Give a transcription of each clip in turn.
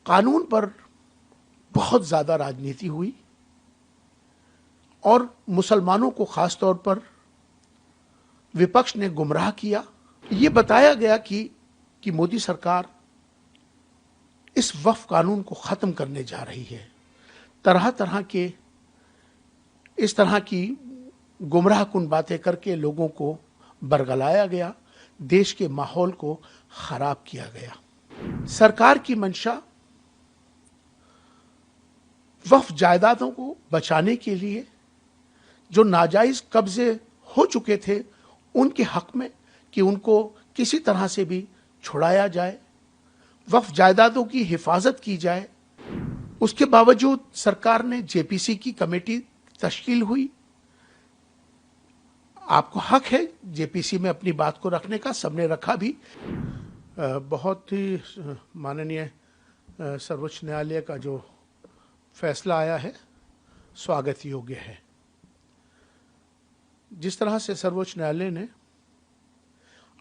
कानून पर बहुत ज़्यादा राजनीति हुई और मुसलमानों को ख़ास तौर पर विपक्ष ने गुमराह किया। ये बताया गया कि मोदी सरकार इस वक्फ कानून को ख़त्म करने जा रही है। तरह तरह के इस तरह की गुमराहकुन बातें करके लोगों को बरगलाया गया, देश के माहौल को ख़राब किया गया। सरकार की मंशा वक्फ जायदादों को बचाने के लिए जो नाजायज़ कब्जे हो चुके थे उनके हक में कि उनको किसी तरह से भी छुड़ाया जाए, वक्फ जायदादों की हिफाजत की जाए। उसके बावजूद सरकार ने जेपीसी की कमेटी तश्कील हुई। आपको हक है जेपीसी में अपनी बात को रखने का, सबने रखा भी। बहुत ही माननीय सर्वोच्च न्यायालय का जो फैसला आया है स्वागत योग्य है। जिस तरह से सर्वोच्च न्यायालय ने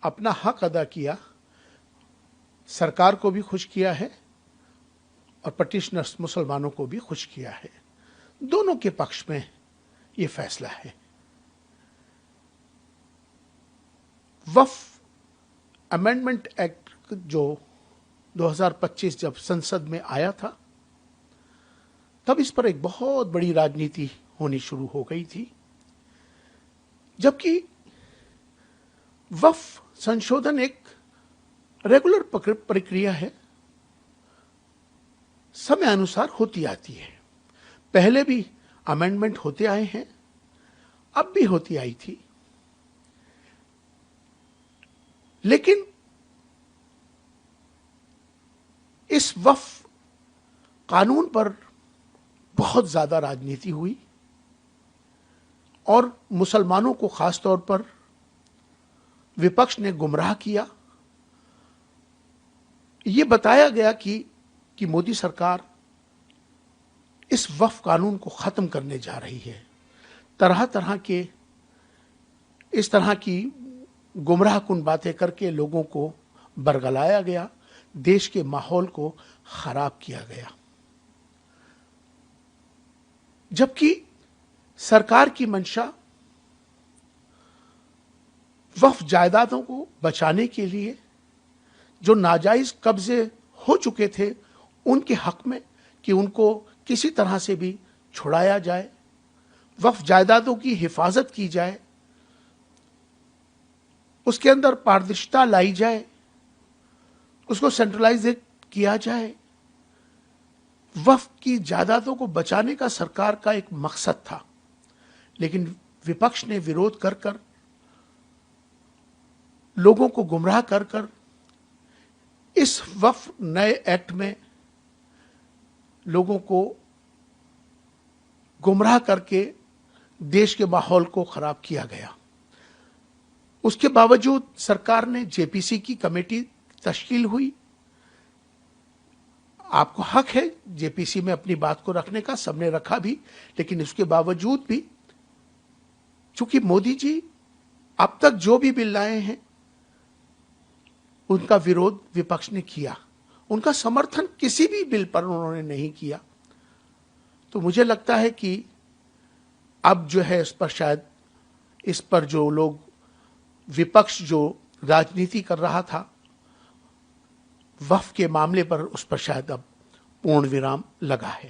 अपना हक अदा किया, सरकार को भी खुश किया है और पटिशनर्स मुसलमानों को भी खुश किया है। दोनों के पक्ष में ये फैसला है। वक्फ अमेंडमेंट एक्ट जो 2025 जब संसद में आया था, तब इस पर एक बहुत बड़ी राजनीति होनी शुरू हो गई थी, जबकि वक्फ संशोधन एक रेगुलर प्रक्रिया है, समय अनुसार होती आती है। पहले भी अमेंडमेंट होते आए हैं, अब भी होती आई थी, लेकिन इस वक्फ कानून पर बहुत ज़्यादा राजनीति हुई और मुसलमानों को ख़ास तौर पर विपक्ष ने गुमराह किया। ये बताया गया कि मोदी सरकार इस वक्फ कानून को ख़त्म करने जा रही है। तरह तरह के इस तरह की गुमराहकुन बातें करके लोगों को बरगलाया गया, देश के माहौल को ख़राब किया गया। जबकि सरकार की मंशा वक्फ जायदादों को बचाने के लिए जो नाजायज़ कब्जे हो चुके थे उनके हक में कि उनको किसी तरह से भी छुड़ाया जाए, वक्फ जायदादों की हिफाजत की जाए, उसके अंदर पारदर्शिता लाई जाए, उसको सेंट्रलाइज किया जाए। वक्फ की जायदादों को बचाने का सरकार का एक मकसद था, लेकिन विपक्ष ने विरोध कर कर, लोगों को गुमराह कर कर इस वक्फ नए एक्ट में लोगों को गुमराह करके देश के माहौल को खराब किया गया। उसके बावजूद सरकार ने जेपीसी की कमेटी तश्कील हुई। आपको हक है जेपीसी में अपनी बात को रखने का, सबने रखा भी, लेकिन उसके बावजूद भी चूंकि मोदी जी अब तक जो भी बिल लाए हैं उनका विरोध विपक्ष ने किया, उनका समर्थन किसी भी बिल पर उन्होंने नहीं किया, तो मुझे लगता है कि अब जो है इस पर शायद इस पर जो लोग विपक्ष जो राजनीति कर रहा था वक्फ के मामले पर, उस पर शायद अब पूर्ण विराम लगा है।